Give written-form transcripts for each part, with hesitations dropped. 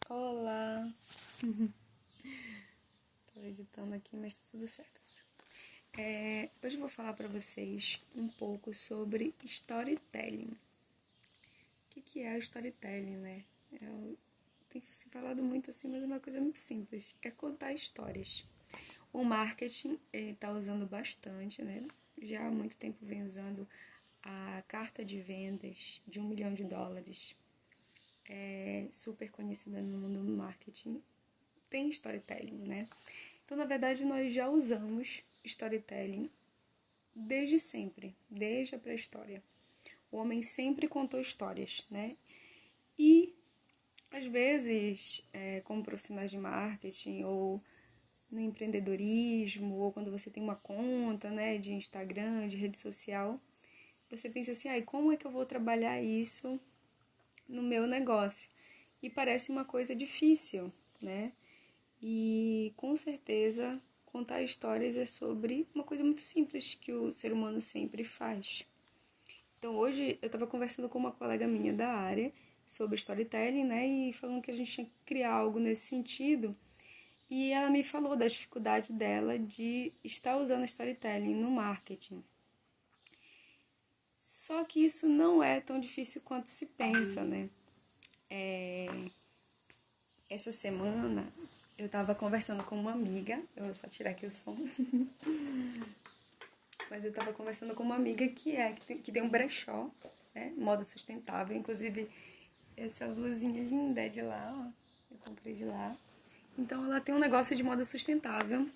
Olá! Tô editando aqui, mas tá tudo certo. Hoje eu vou falar pra vocês um pouco sobre storytelling. O que é o storytelling, né? Tem se falado muito assim, mas é uma coisa muito simples. É contar histórias. O marketing, ele tá usando bastante, né? Já há muito tempo vem usando a carta de vendas de US$ 1 milhão. É super conhecida no mundo do marketing. Tem storytelling, né? Então, na verdade, nós já usamos storytelling desde sempre, desde a pré-história. O homem sempre contou histórias, né? E, às vezes, como profissionais de marketing ou no empreendedorismo, ou quando você tem uma conta, né, de Instagram, de rede social, você pensa assim, como é que eu vou trabalhar isso no meu negócio? E parece uma coisa difícil, né? E com certeza contar histórias é sobre uma coisa muito simples que o ser humano sempre faz. Então hoje eu estava conversando com uma colega minha da área sobre storytelling, né? E falando que a gente tinha que criar algo nesse sentido. E ela me falou da dificuldade dela de estar usando storytelling no marketing. Só que isso não é tão difícil quanto se pensa, né? Essa semana eu estava conversando com uma amiga, eu vou só tirar aqui o som, mas eu estava conversando com uma amiga que tem um brechó, né, moda sustentável, inclusive essa blusinha linda é de lá, ó, eu comprei de lá. Então ela tem um negócio de moda sustentável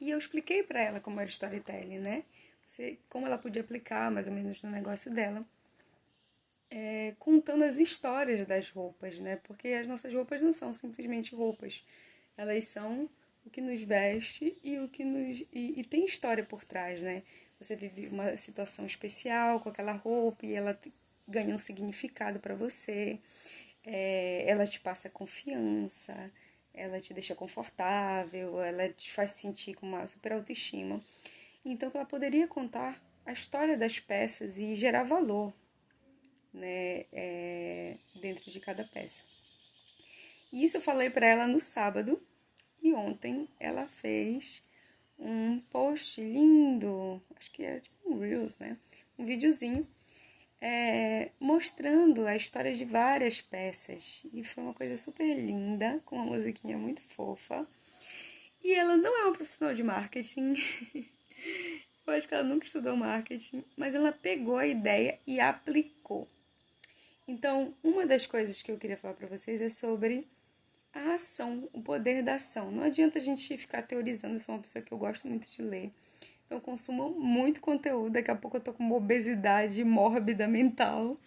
e eu expliquei para ela como era o storytelling, né, como ela podia aplicar mais ou menos no negócio dela. Contando as histórias das roupas, né? Porque as nossas roupas não são simplesmente roupas. Elas são o que nos veste e o que nos e tem história por trás, né? Você vive uma situação especial com aquela roupa e ela ganha um significado para você. Ela te passa confiança, ela te deixa confortável, ela te faz sentir com uma super autoestima. Então, que ela poderia contar a história das peças e gerar valor, né, dentro de cada peça. E isso eu falei para ela no sábado e ontem ela fez um post lindo, acho que era tipo um Reels, né? Um videozinho mostrando a história de várias peças. E foi uma coisa super linda, com uma musiquinha muito fofa. E ela não é uma profissional de marketing. Eu acho que ela nunca estudou marketing, mas ela pegou a ideia e aplicou. Então, uma das coisas que eu queria falar para vocês é sobre a ação, o poder da ação. Não adianta a gente ficar teorizando, eu sou uma pessoa que eu gosto muito de ler. Então, eu consumo muito conteúdo, daqui a pouco eu tô com uma obesidade mórbida mental.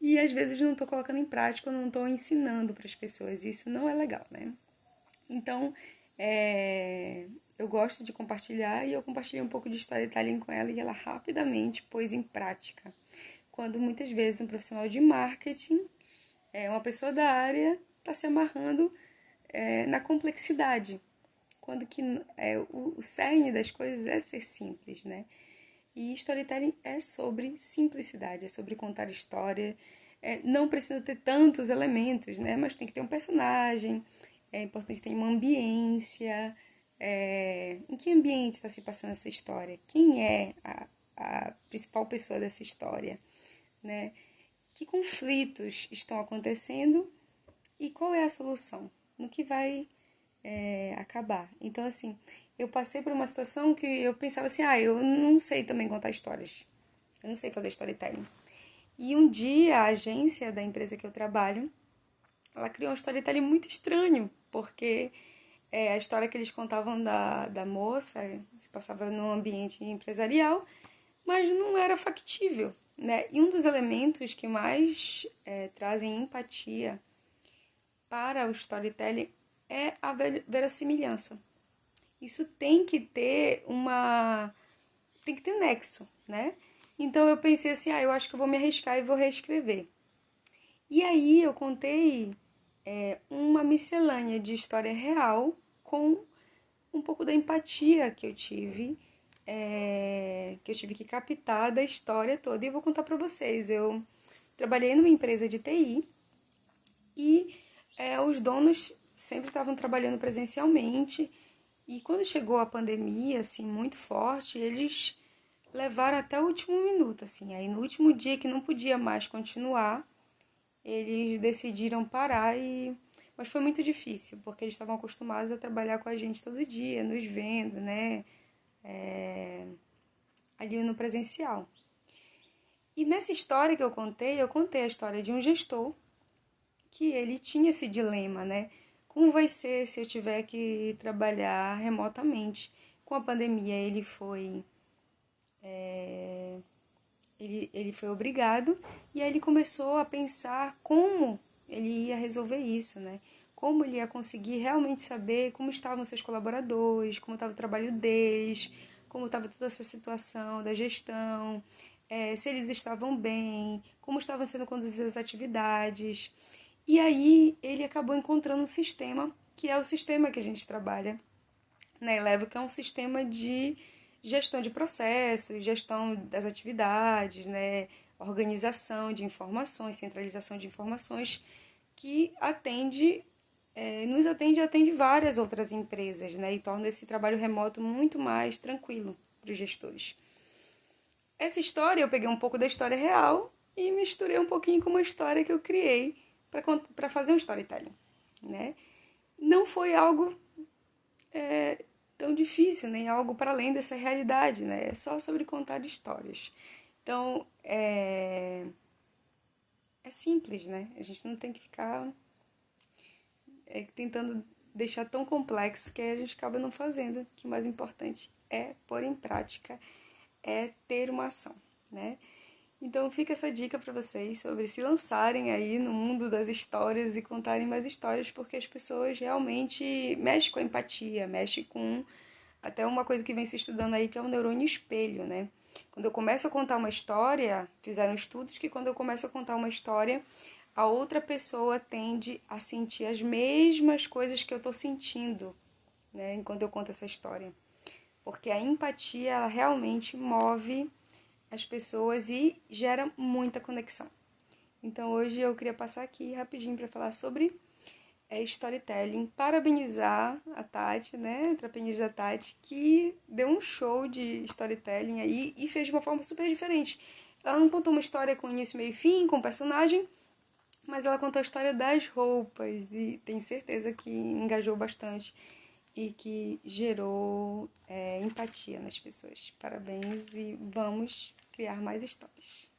E às vezes não tô colocando em prática, eu não tô ensinando para as pessoas. Isso não é legal, né? Então, eu gosto de compartilhar e eu compartilhei um pouco de storytelling com ela e ela rapidamente pôs em prática. Quando muitas vezes um profissional de marketing, uma pessoa da área, está se amarrando na complexidade. Quando que o cerne das coisas é ser simples, né? E storytelling é sobre simplicidade, é sobre contar história. Não precisa ter tantos elementos, né? Mas tem que ter um personagem, é importante ter uma ambiência. Em que ambiente está se passando essa história? Quem é a principal pessoa dessa história? Né? Que conflitos estão acontecendo e qual é a solução? No que vai acabar? Então, assim, eu passei por uma situação que eu pensava assim, eu não sei também contar histórias. Eu não sei fazer storytelling. E um dia a agência da empresa que eu trabalho, ela criou um storytelling muito estranho, porque a história que eles contavam da moça se passava num ambiente empresarial, mas não era factível, né? E um dos elementos que mais trazem empatia para o storytelling é a verossimilhança. Isso tem que ter tem que ter nexo, né? Então eu pensei assim, eu acho que eu vou me arriscar e vou reescrever. E aí eu contei uma miscelânea de história real com um pouco da empatia que eu tive, que eu tive que captar da história toda e eu vou contar para vocês. Eu trabalhei numa empresa de TI e os donos sempre estavam trabalhando presencialmente e quando chegou a pandemia, assim, muito forte, eles levaram até o último minuto, assim. Aí no último dia que não podia mais continuar, eles decidiram parar mas foi muito difícil, porque eles estavam acostumados a trabalhar com a gente todo dia, nos vendo, né? Ali no presencial. E nessa história que eu contei a história de um gestor que ele tinha esse dilema, né? Como vai ser se eu tiver que trabalhar remotamente? Com a pandemia ele foi obrigado e aí ele começou a pensar como ele ia resolver isso, né? Como ele ia conseguir realmente saber como estavam seus colaboradores, como estava o trabalho deles, como estava toda essa situação da gestão, se eles estavam bem, como estavam sendo conduzidas as atividades. E aí ele acabou encontrando um sistema que é o sistema que a gente trabalha na Elevo, que é um sistema de gestão de processos, gestão das atividades, né, organização de informações, centralização de informações, que nos atende e atende várias outras empresas, né, e torna esse trabalho remoto muito mais tranquilo para os gestores. Essa história, eu peguei um pouco da história real e misturei um pouquinho com uma história que eu criei para fazer um storytelling, né? Não foi algo tão difícil, nem algo para além dessa realidade, né? É só sobre contar histórias. Então, é simples, né? A gente não tem que ficar tentando deixar tão complexo que a gente acaba não fazendo. Que o mais importante é pôr em prática, é ter uma ação, né? Então fica essa dica para vocês sobre se lançarem aí no mundo das histórias e contarem mais histórias, porque as pessoas realmente mexem com a empatia, mexem com até uma coisa que vem se estudando aí, que é o neurônio espelho, né? Quando eu começo a contar uma história, fizeram estudos que quando eu começo a contar uma história, a outra pessoa tende a sentir as mesmas coisas que eu estou sentindo, né, enquanto eu conto essa história. Porque a empatia, ela realmente move as pessoas e gera muita conexão. Então hoje eu queria passar aqui rapidinho para falar sobre storytelling, parabenizar a Tati, né, Trapinhas da Tati, que deu um show de storytelling aí e fez de uma forma super diferente. Ela não contou uma história com início, meio e fim, com personagem, mas ela contou a história das roupas e tenho certeza que engajou bastante e que gerou empatia nas pessoas. Parabéns e vamos criar mais histórias.